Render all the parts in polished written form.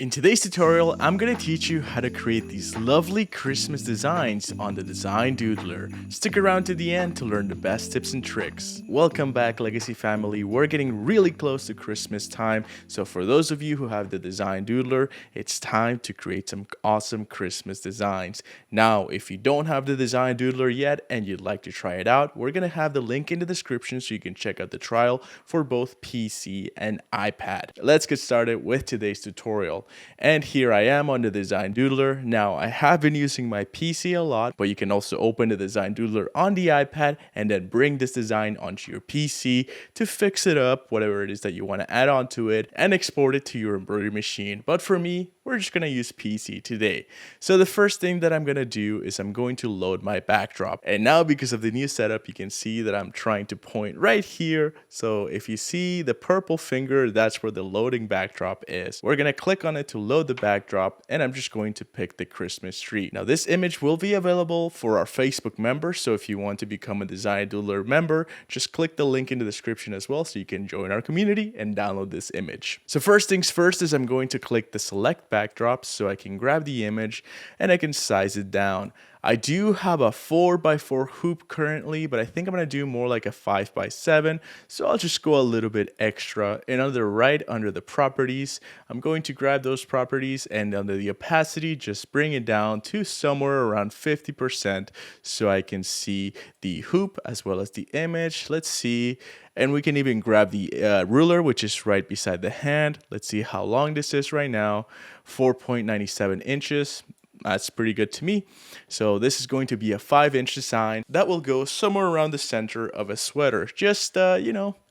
In today's tutorial, I'm going to teach you how to create these lovely Christmas designs on the Design Doodler. Stick around to the end to learn the best tips and tricks. Welcome back, Legacy family. We're getting really close to Christmas time, so for those of you who have the Design Doodler, it's time to create some awesome Christmas designs. Now, if you don't have the Design Doodler yet and you'd like to try it out, we're going to have the link in the description so you can check out the trial for both PC and iPad. Let's get started with today's tutorial. And here I am on the Design Doodler. Now I have been using my PC a lot, but you can also open the Design Doodler on the iPad and then bring this design onto your PC to fix it up, whatever it is that you want to add on to it, and export it to your embroidery machine. But for me, we're just going to use PC today. So the first thing that I'm going to do is I'm going to load my backdrop. And now because of the new setup, you can see that I'm trying to point right here. So if you see the purple finger, that's where the loading backdrop is. We're going to click on it to load the backdrop, and I'm just going to pick the Christmas tree. Now this image will be available for our Facebook members. So if you want to become a Design Doodler member, just click the link in the description as well so you can join our community and download this image. So first things first is I'm going to click the select backdrop so I can grab the image and I can size it down. I do have a 4x4 hoop currently, but I think I'm going to do more like a 5x7. So I'll just go a little bit extra. And under the properties, I'm going to grab those properties, and under the opacity, just bring it down to somewhere around 50% so I can see the hoop as well as the image. Let's see. And we can even grab the ruler, which is right beside the hand. Let's see how long this is right now. 4.97 inches. That's pretty good to me. So this is going to be a 5-inch design that will go somewhere around the center of a sweater. Just,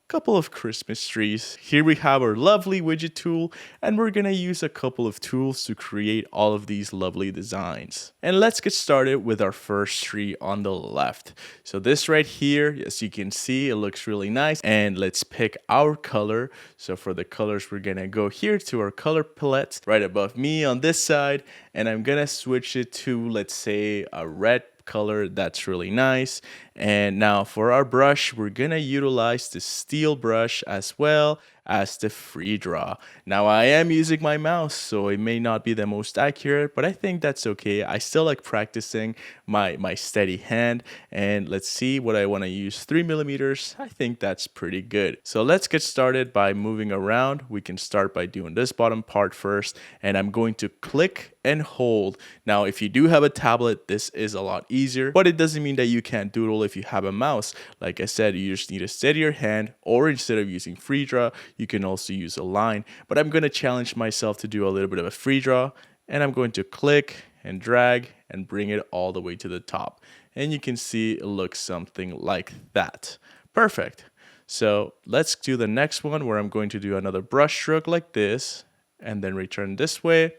couple of Christmas trees. Here we have our lovely widget tool, and we're gonna use a couple of tools to create all of these lovely designs. And let's get started with our first tree on the left. So this right here, as you can see, it looks really nice. And let's pick our color. So for the colors, we're gonna go here to our color palette right above me on this side, and I'm gonna switch it to, let's say, a red color. That's really nice. And now for our brush, we're gonna utilize the steel brush as well as the free draw. Now I am using my mouse, so it may not be the most accurate, but I think that's okay. I still like practicing my steady hand. And let's see what I want to use. 3mm. I think that's pretty good. So let's get started by moving around. We can start by doing this bottom part first, and I'm going to click and hold. Now if you do have a tablet, this is a lot easier, but it doesn't mean that you can't doodle if you have a mouse. Like I said, you just need to steady your hand, or instead of using free draw, you can also use a line. But I'm going to challenge myself to do a little bit of a free draw, and I'm going to click and drag and bring it all the way to the top. And you can see it looks something like that. Perfect. So let's do the next one, where I'm going to do another brush stroke like this and then return this way.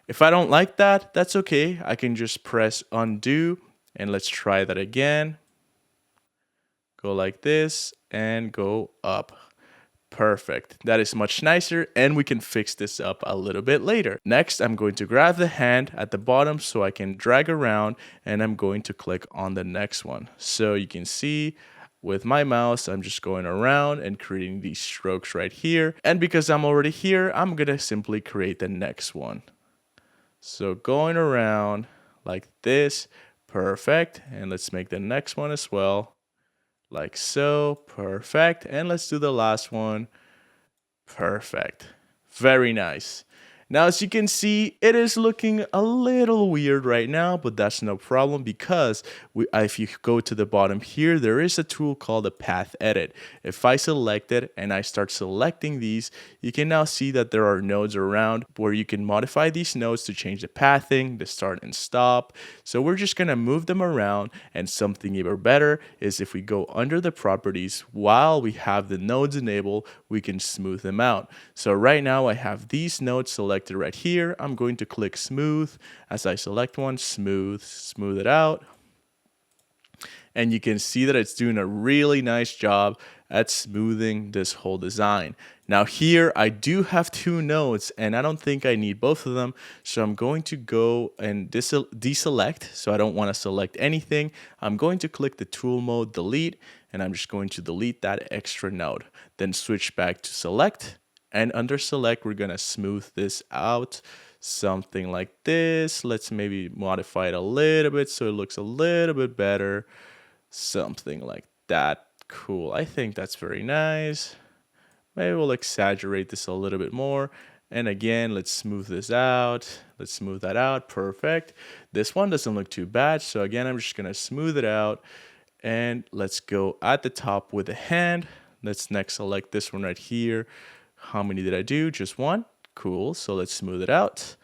If I don't like that, that's okay. I can just press undo, and let's try that again. Go like this and go up. Perfect. That is much nicer, and we can fix this up a little bit later. Next, I'm going to grab the hand at the bottom so I can drag around, and I'm going to click on the next one. So you can see with my mouse, I'm just going around and creating these strokes right here. And because I'm already here, I'm going to simply create the next one. So going around like this. Perfect. And let's make the next one as well. Like so. Perfect. And let's do the last one. Perfect. Very nice. Now, as you can see, it is looking a little weird right now, but that's no problem, because if you go to the bottom here, there is a tool called the path edit. If I select it and I start selecting these, you can now see that there are nodes around where you can modify these nodes to change the pathing, the start and stop. So we're just going to move them around, and something even better is if we go under the properties while we have the nodes enabled, we can smooth them out. So right now I have these nodes selected right here. I'm going to click smooth. As I select one, smooth it out. And you can see that it's doing a really nice job at smoothing this whole design. Now here I do have two nodes, and I don't think I need both of them. So I'm going to go and deselect. So I don't want to select anything. I'm going to click the tool mode, delete, and I'm just going to delete that extra node. Then switch back to select, And under select, we're gonna smooth this out. Something like this. Let's maybe modify it a little bit so it looks a little bit better. Something like that. Cool. I think that's very nice. Maybe we'll exaggerate this a little bit more. And again, let's smooth this out. Let's smooth that out. Perfect. This one doesn't look too bad. So again, I'm just going to smooth it out. And let's go at the top with a hand. Let's next select this one right here. How many did I do? Just one. Cool. So let's smooth it out.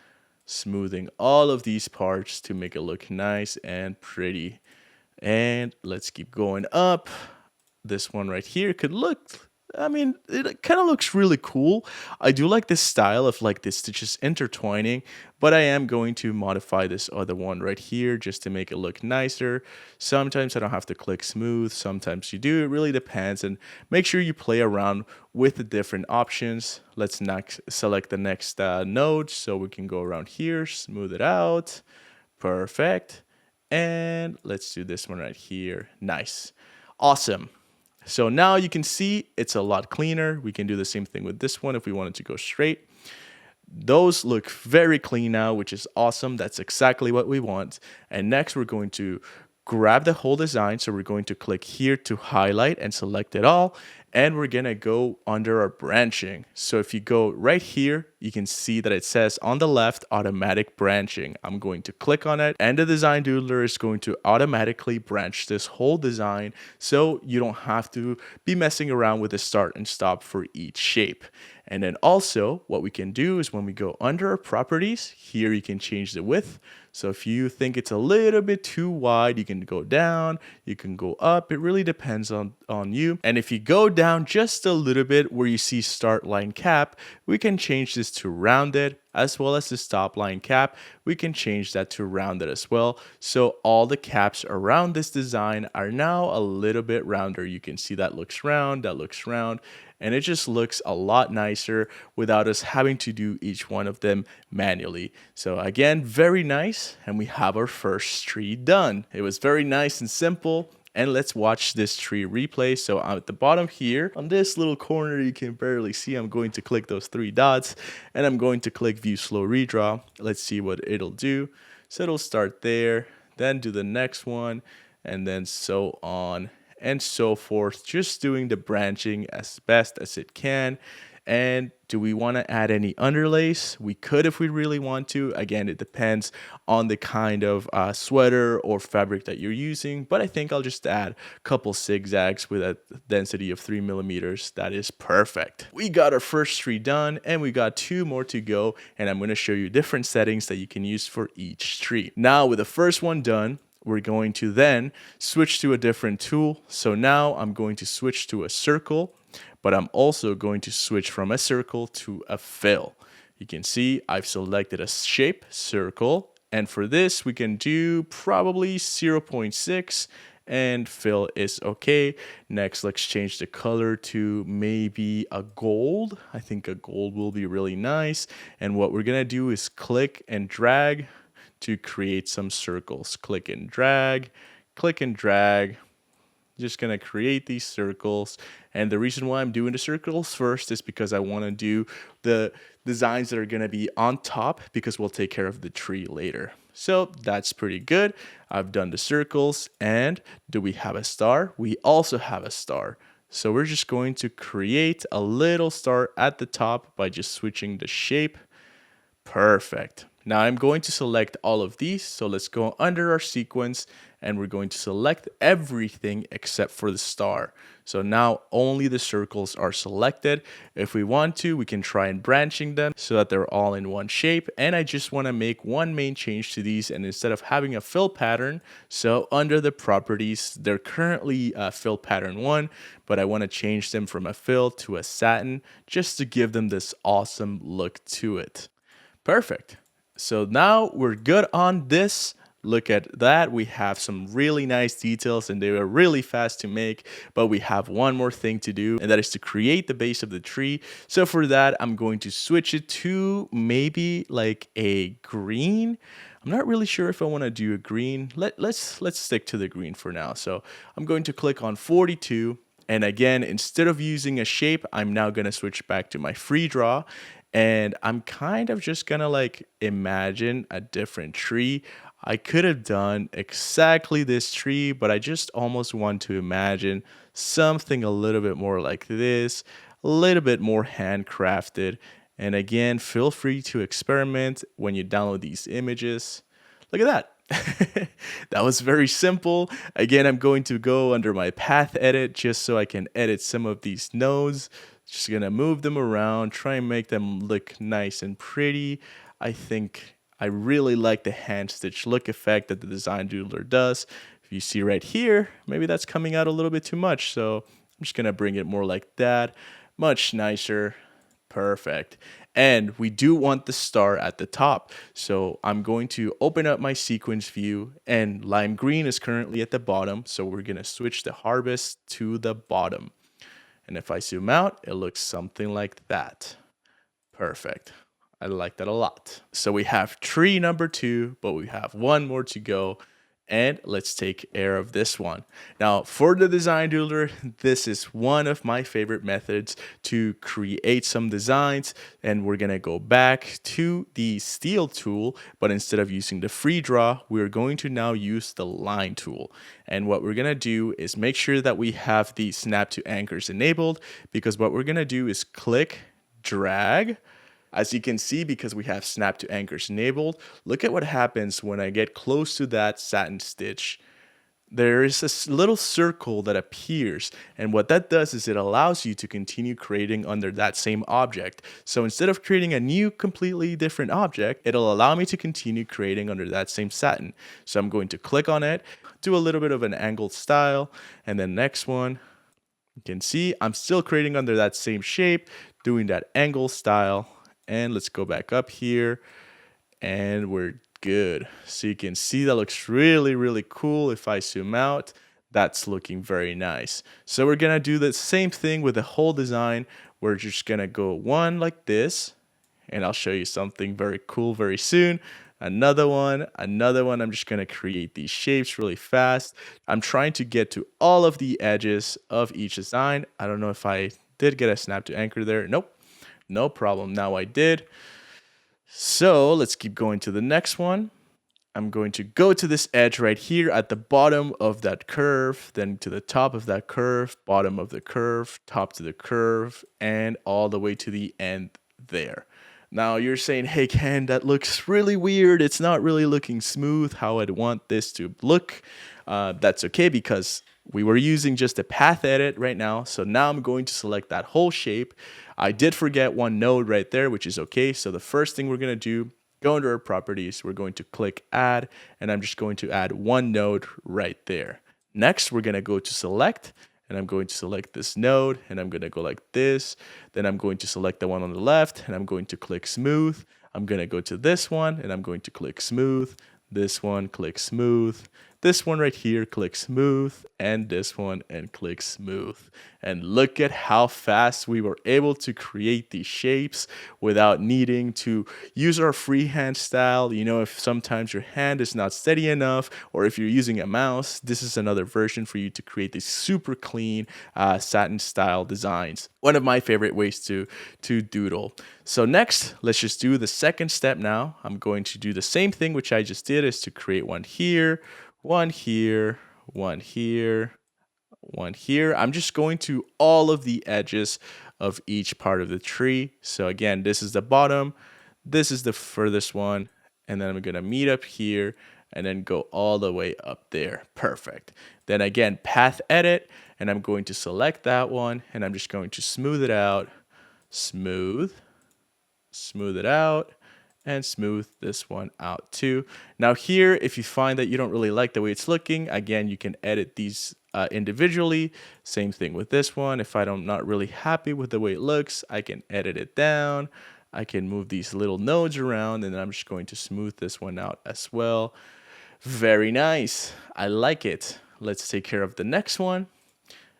Smoothing all of these parts to make it look nice and pretty. And let's keep going up. This one right here could look, I mean, it kind of looks really cool. I do like this style of like the stitches intertwining, but I am going to modify this other one right here just to make it look nicer. Sometimes I don't have to click smooth, sometimes you do. It really depends, and make sure you play around with the different options. Let's next select the next node so we can go around here, smooth it out. Perfect. And let's do this one right here. Nice. Awesome. So now you can see it's a lot cleaner. We can do the same thing with this one if we wanted to go straight. Those look very clean now, which is awesome. That's exactly what we want. And next we're going to grab the whole design. So we're going to click here to highlight and select it all. And we're going to go under our branching. So if you go right here, you can see that it says on the left, automatic branching. I'm going to click on it, and the Design Doodler is going to automatically branch this whole design. So you don't have to be messing around with the start and stop for each shape. And then also what we can do is when we go under our properties, here you can change the width. So if you think it's a little bit too wide, you can go down, you can go up. It really depends on you. And if you go down just a little bit where you see start line cap, we can change this to rounded, as well as the stop line cap. We can change that to rounded as well. So all the caps around this design are now a little bit rounder. You can see that looks round, that looks round. And it just looks a lot nicer without us having to do each one of them manually. So again, very nice. And we have our first tree done. It was very nice and simple. And let's watch this tree replay. So at the bottom here, on this little corner, you can barely see, I'm going to click those three dots and I'm going to click view slow redraw. Let's see what it'll do. So it'll start there, then do the next one, and then so on and so forth, just doing the branching as best as it can. And do we want to add any underlays? We could if we really want to. Again, it depends on the kind of sweater or fabric that you're using, but I think I'll just add a couple zigzags with a density of 3 millimeters. That is perfect. We got our first tree done and we got 2 more to go, and I'm going to show you different settings that you can use for each tree. Now with the first one done, we're going to then switch to a different tool. So now I'm going to switch to a circle, but I'm also going to switch from a circle to a fill. You can see I've selected a shape, circle, and for this we can do probably 0.6 and fill is okay. Next, let's change the color to maybe a gold. I think a gold will be really nice. And what we're gonna do is click and drag to create some circles. Click and drag, click and drag. Just gonna create these circles. And the reason why I'm doing the circles first is because I wanna do the designs that are gonna be on top, because we'll take care of the tree later. So that's pretty good. I've done the circles, and do we have a star? We also have a star. So we're just going to create a little star at the top by just switching the shape. Perfect. Now I'm going to select all of these. So let's go under our sequence and we're going to select everything except for the star. So now only the circles are selected. If we want to, we can try and branching them so that they're all in one shape. And I just want to make one main change to these, and instead of having a fill pattern, so under the properties, they're currently fill pattern 1, but I want to change them from a fill to a satin just to give them this awesome look to it. Perfect. So now we're good on this. Look at that. We have some really nice details and they were really fast to make, but we have one more thing to do, and that is to create the base of the tree. So for that, I'm going to switch it to maybe like a green. I'm not really sure if I want to do a green. Let's stick to the green for now. So I'm going to click on 42. And again, instead of using a shape, I'm now gonna switch back to my free draw. And I'm kind of just gonna like imagine a different tree. I could have done exactly this tree, but I just almost want to imagine something a little bit more like this, a little bit more handcrafted. And again, feel free to experiment when you download these images. Look at that. That was very simple. Again, I'm going to go under my path edit just so I can edit some of these nodes. Just gonna move them around, try and make them look nice and pretty. I think I really like the hand stitch look effect that the Design Doodler does. If you see right here, maybe that's coming out a little bit too much. So I'm just gonna bring it more like that. Much nicer. Perfect. And we do want the star at the top. So I'm going to open up my sequence view, and lime green is currently at the bottom. So we're going to switch the harvest to the bottom. And if I zoom out, it looks something like that. Perfect. I like that a lot. So we have tree number 2, but we have one more to go. And let's take care of this one. Now, for the Design Doodler, this is one of my favorite methods to create some designs. And we're gonna go back to the Steel tool, but instead of using the free draw, we're going to now use the line tool. And what we're gonna do is make sure that we have the snap to anchors enabled, because what we're gonna do is click, drag. As you can see, because we have snap to anchors enabled, look at what happens when I get close to that satin stitch. There is a little circle that appears, and what that does is it allows you to continue creating under that same object. So instead of creating a new completely different object, it'll allow me to continue creating under that same satin. So I'm going to click on it, do a little bit of an angled style, and then next one, you can see I'm still creating under that same shape, doing that angle style. And let's go back up here, and we're good. So you can see that looks really, really cool. If I zoom out, that's looking very nice. So we're gonna do the same thing with the whole design. We're just gonna go one like this, and I'll show you something very cool very soon. Another one. I'm just gonna create these shapes really fast. I'm trying to get to all of the edges of each design. I don't know if I did get a snap to anchor there. Nope. No problem. Now I did. So let's keep going to the next one. I'm going to go to this edge right here at the bottom of that curve, then to the top of that curve, bottom of the curve, top to the curve, and all the way to the end there. Now you're saying, hey Ken, that looks really weird. It's not really looking smooth how I'd want this to look. That's okay, because we were using just a path edit right now. So now I'm going to select that whole shape. I did forget one node right there, which is okay. So the first thing we're gonna do, go under our properties, we're going to click add, and I'm just going to add one node right there. Next, we're gonna go to select, and I'm going to select this node, and I'm gonna go like this. Then I'm going to select the one on the left, and I'm going to click smooth. I'm gonna go to this one, and I'm going to click smooth. This one, click smooth. This one right here, click smooth, and this one, and click smooth. And look at how fast we were able to create these shapes without needing to use our freehand style. You know, if sometimes your hand is not steady enough, or if you're using a mouse, this is another version for you to create these super clean satin style designs. One of my favorite ways to doodle. So next, let's just do the second step now. I'm going to do the same thing which I just did, is to create one here, one here, one here, one here. I'm just going to all of the edges of each part of the tree. So again, this is the bottom, this is the furthest one, and then I'm gonna meet up here and then go all the way up there. Perfect. Then again, path edit, and I'm going to select that one, and I'm just going to smooth it out, smooth it out, and smooth this one out too. Now here, if you find that you don't really like the way it's looking, again, you can edit these individually. Same thing with this one. If I'm not really happy with the way it looks, I can edit it down. I can move these little nodes around, and then I'm just going to smooth this one out as well. Very nice. I like it. Let's take care of the next one.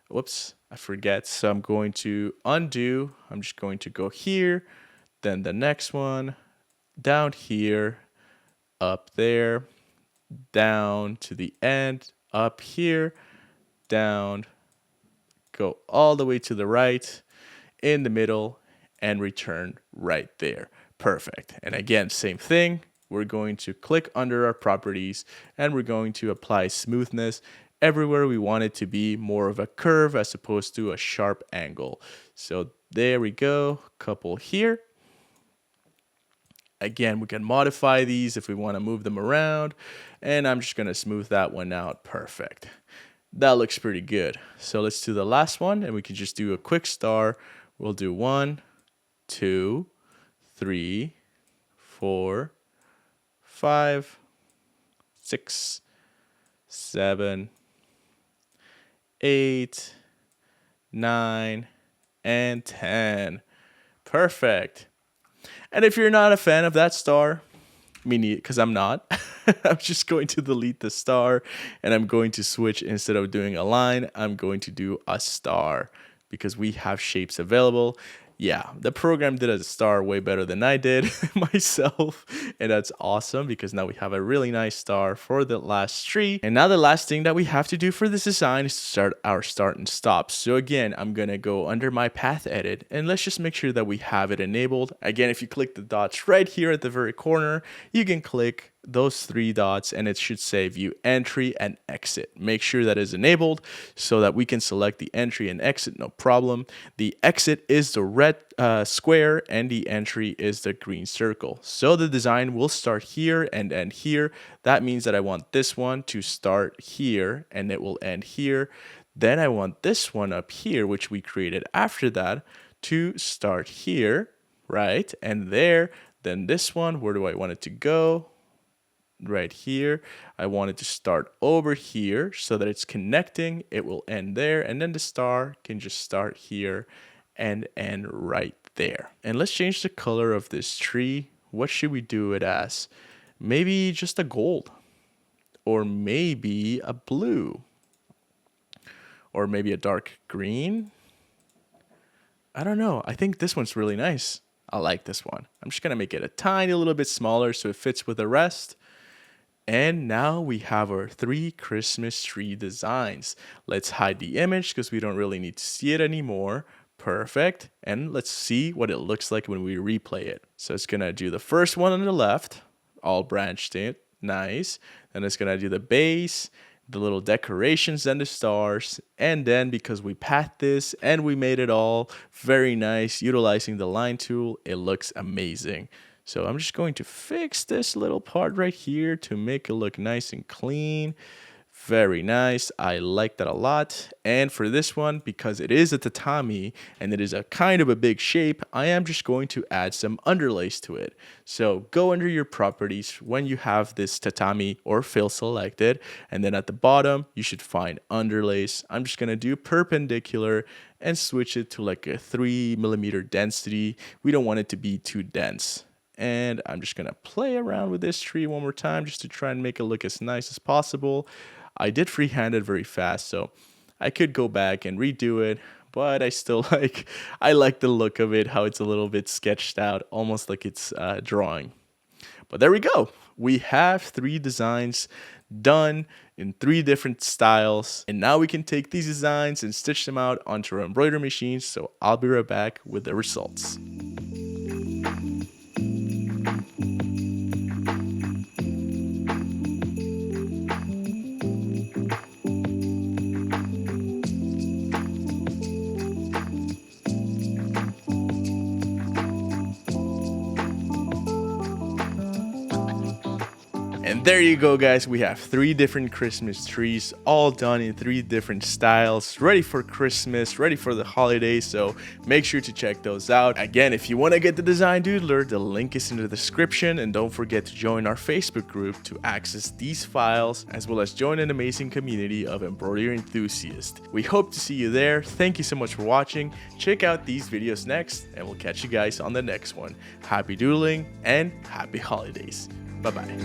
Whoops, I forget. So I'm going to undo. I'm just going to go here, then the next one, down here, up there, down to the end, up here, down, go all the way to the right, in the middle, and return right there. Perfect. And again, same thing. We're going to click under our properties and we're going to apply smoothness everywhere we want it to be more of a curve as opposed to a sharp angle. So there we go, couple here. Again, we can modify these if we want to move them around, and I'm just going to smooth that one out. Perfect. That looks pretty good. So let's do the last one, and we can just do a quick star. We'll do 1, 2, 3, 4, 5, 6, 7, 8, 9, and 10. Perfect. And if you're not a fan of that star, me neither, because I'm not. I'm just going to delete the star and I'm going to switch. Instead of doing a line, I'm going to do a star because we have shapes available. Yeah, the program did a star way better than I did myself. And that's awesome because now we have a really nice star for the last tree. And now the last thing that we have to do for this design is to start our start and stop. So again, I'm going to go under my path edit and let's just make sure that we have it enabled. Again, if you click the dots right here at the very corner, you can click those 3 dots and it should say view entry and exit. Make sure that is enabled so that we can select the entry and exit, no problem. The exit is the red square and the entry is the green circle. So the design will start here and end here. That means that I want this one to start here and it will end here. Then I want this one up here, which we created after that, to start here, right? And there. Then this one, where do I want it to go? Right here. I want it to start over here so that it's connecting. It will end there, and then the star can just start here and end right there. And let's change the color of this tree. What should we do it as? Maybe just a gold, or maybe a blue, or maybe a dark green. I don't know. I think this one's really nice. I like this one. I'm just gonna make it a tiny little bit smaller so it fits with the rest. And now we have our 3 Christmas tree designs. Let's hide the image because we don't really need to see it anymore. Perfect. And let's see what it looks like when we replay it. So it's going to do the first one on the left, all branched in. Nice. Then it's going to do the base, the little decorations and the stars. And then because we pathed this and we made it all very nice, utilizing the line tool, it looks amazing. So I'm just going to fix this little part right here to make it look nice and clean. Very nice. I like that a lot. And for this one, because it is a tatami and it is a kind of a big shape, I am just going to add some underlays to it. So go under your properties when you have this tatami or fill selected. And then at the bottom, you should find underlays. I'm just going to do perpendicular and switch it to like a 3mm density. We don't want it to be too dense. And I'm just going to play around with this tree one more time just to try and make it look as nice as possible. I did freehand it very fast, so I could go back and redo it, but I like the look of it, how it's a little bit sketched out, almost like it's drawing. But there we go. We have 3 designs done in 3 different styles. And now we can take these designs and stitch them out onto our embroidery machines. So I'll be right back with the results. And there you go, guys. We have 3 different Christmas trees, all done in 3 different styles, ready for Christmas, ready for the holidays. So make sure to check those out. Again, if you want to get the Design Doodler, the link is in the description. And don't forget to join our Facebook group to access these files, as well as join an amazing community of embroidery enthusiasts. We hope to see you there. Thank you so much for watching. Check out these videos next, and we'll catch you guys on the next one. Happy doodling and happy holidays. Bye-bye.